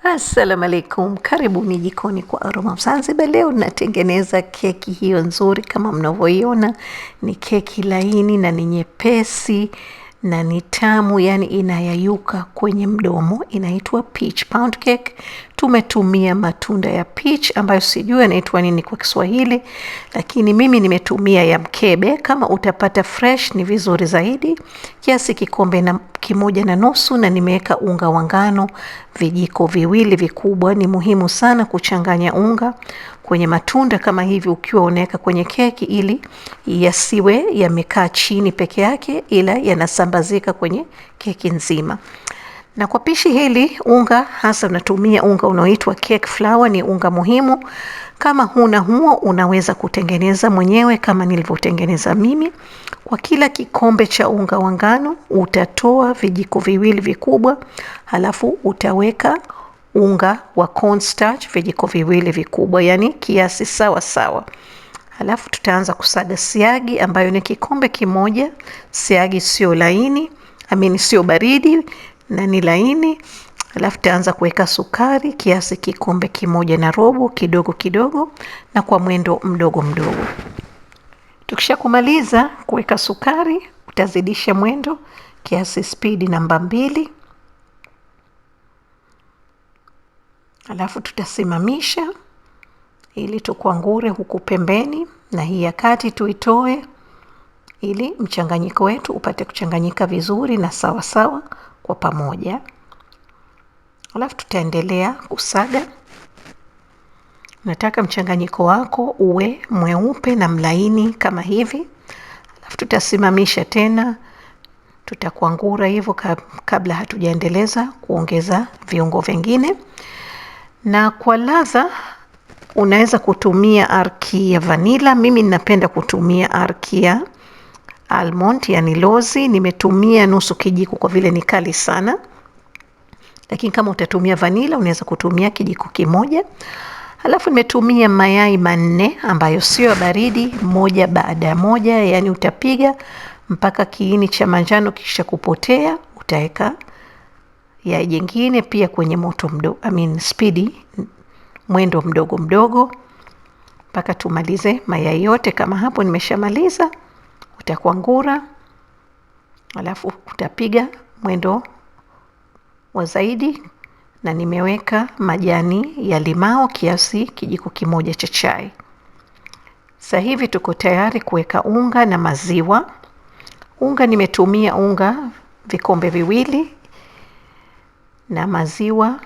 Assalamu alaikum, karibuni jikoni kwa Aroma Zanzibar. Leo natengeneza keki hiyo nzuri kama mnavyoiona. Ni keki laini na ni nyepesi na ni tamu, yani inayayuka kwenye mdomo. Inaitwa peach pound cake. Tumetumia matunda ya peach ambayo sijui yanaitwa nini kwa Kiswahili, lakini mimi nimetumia ya mkebe. Kama utapata fresh ni vizuri zaidi. Kiasi kikombe na kimoja na nusu, na nimeweka unga wa ngano vijiko viwili vikubwa. Ni muhimu sana kuchanganya unga kwenye matunda kama hivi ukiwa unaweka kwenye keki, ili yasiwe yamekaa chini peke yake, ila yanasambazika kwenye keki nzima. Na kwa pishi hili unga hasa unatumia unga unaoitwa cake flour, ni unga muhimu. Kama huna huo unaweza kutengeneza mwenyewe kama nilivyotengeneza mimi. Kwa kila kikombe cha unga wa ngano utatoa vijiko viwili vikubwa, halafu utaweka unga wa cornstarch vijiko viwili vikubwa, yani kiasi sawa sawa. Halafu tutaanza kusaga siagi ambayo ni kikombe kimoja. Siagi sio laini, sio baridi na ni laini. Halafu tutaanza kuweka sukari kiasi kikombe kimoja na robo, kidogo kidogo na kwa mwendo mdogo mdogo. Tukisha kumaliza kuweka sukari, utazidisha mwendo kiasi speed namba 2. Halafu tutasimamisha ili tukwangure huku pembeni, na hii ya kati tuitoe ili mchanganyiko wetu upate kuchanganyika vizuri na sawa sawa kwa pamoja. Halafu tutaendelea kusaga. Nataka mchanganyiko wako uwe mweupe na mlaini kama hivi. Halafu tutasimamisha tena, tutakwangura hivyo kabla hatujaendeleza kuongeza viungo vingine. Na kwa ladha unaweza kutumia Arki ya vanilla. Mimi ninapenda kutumia Arki ya almond, yani lozi. Nimetumia nusu kijiko kwa vile ni kali sana, lakini kama utatumia vanilla unaweza kutumia kijiko kimoja. Halafu nimetumia mayai 4 ambayo sio baridi, moja baada ya moja, yani utapiga mpaka kiini cha manjano kisha kupotea. Utaweka yai jingine pia kwenye moto mdogo, speed, mwendo mdogo mdogo mpaka tumalize mayai yote. Kama hapo nimeshamaliza, utakwangura. Halafu utapiga mwendo wa zaidi, na nimeweka majani ya limao kiasi kijiko kimoja cha chai. Sasa hivi tuko tayari kuweka unga na maziwa. Unga nimetumia unga vikombe viwili na maziwa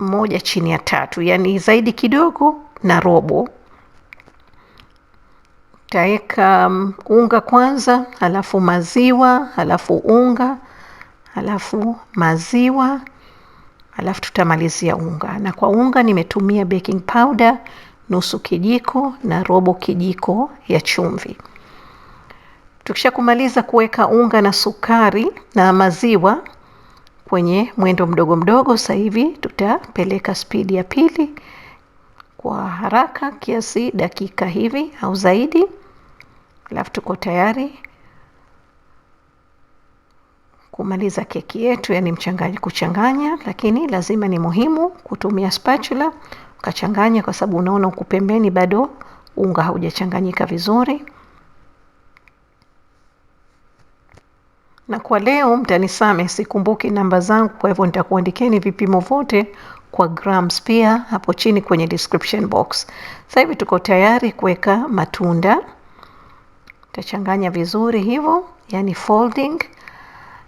1/3, yani zaidi kidogo na robo. Taweka unga kwanza, halafu maziwa, halafu unga, halafu maziwa, halafu tutamalizia unga. Na kwa unga nimetumia baking powder nusu kijiko na robo kijiko ya chumvi. Tukisha kumaliza kuweka unga na sukari na maziwa kwenye mwendo mdogo mdogo, sasa hivi tutapeleka speed ya 2 kwa haraka kiasi dakika hivi au zaidi. Halafu tuko tayari kumaliza keki yetu, yani kuchanganya, lakini lazima ni muhimu kutumia spatula ukachanganya, kwa sababu unaona huku pembeni bado unga haujachanganyika vizuri. Na kwa leo mtanisame, sikumbuki namba zangu, kwa hivyo nitakuandikeni vipimo vote kwa grams pia hapo chini kwenye description box. Sasa hivi tuko tayari kuweka matunda. Utachanganya vizuri hivyo, yani folding.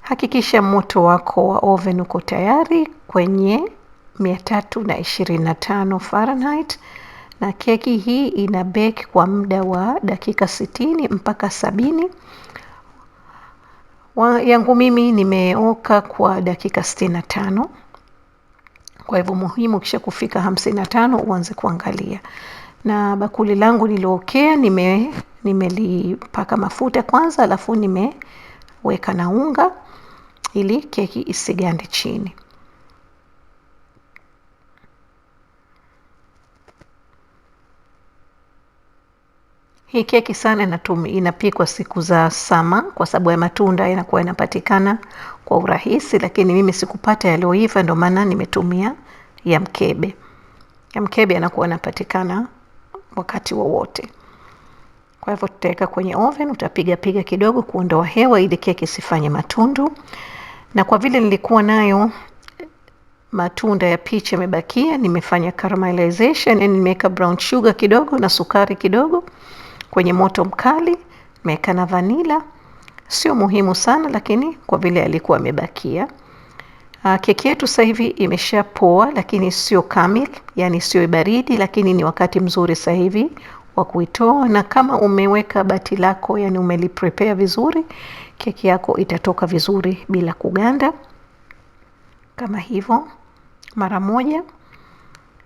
Hakikisha moto wako wa oven uko tayari kwenye 325 Fahrenheit, na keki hii ina bake kwa muda wa dakika 60 mpaka 70. Yangu mimi nimeoka kwa dakika 65. Kwa hivyo muhimu kisha kufika 55 uanze kuangalia. Na bakuli langu niliokea nimelipaka mafuta kwanza, alafu nimeweka na unga ili keki isigande chini. Hii keki sana inapikwa siku za sama, kwa sababu ya matunda inakuwa inapatikana kwa urahisi, lakini mimi sikupata yaliyoiva, ndio maana nimetumia ya mkebe. Ya mkebe yanakuwa yanapatikana wakati wowote. Kwa hivyo tutaweka kwenye oven, utapiga kidogo kuondoa hewa ili keki isifanye matundu. Na kwa vile nilikuwa nayo matunda ya peach yamebakia, nimefanya caramelization, yani nimeweka brown sugar kidogo na sukari kidogo kwenye moto mkali, nimeweka na vanilla. Sio muhimu sana, lakini kwa vile alikuwa amebakia. Keki yetu sasa hivi imeshapoa, lakini sio kamili, yani sio baridi, lakini ni wakati mzuri sasa hivi wa kuitoa. Na kama umeweka bati lako, yani umeliprepare vizuri, keki yako itatoka vizuri bila kuganda. Kama hivyo mara moja.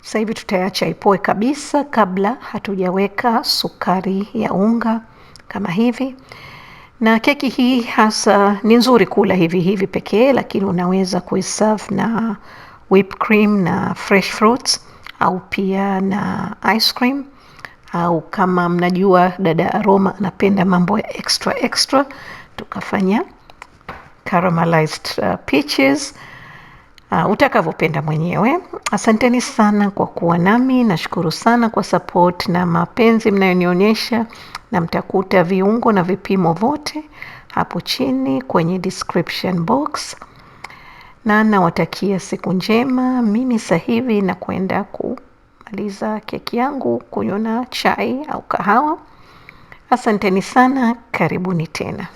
Sasa hivi tutaacha ipoe kabisa kabla hatujaweka sukari ya unga kama hivi. Na keki hii hasa ni nzuri kula hivi pekee, lakini unaweza kuiserve na whipped cream na fresh fruits au pia na ice cream, au kama mnajua dada Aroma anapenda mambo ya extra, tukafanya caramelized peaches, utakavyopenda mwenyewe. Asanteni sana kwa kuwa nami, nashukuru sana kwa support na mapenzi mnayonionyesha, na mtakuta viungo na vipimo vote hapo chini kwenye description box. Na nawatakia siku njema. Mimi sasa hivi nakwenda kumaliza keki yangu, kunywa na chai au kahawa. Asanteni sana, karibuni tena.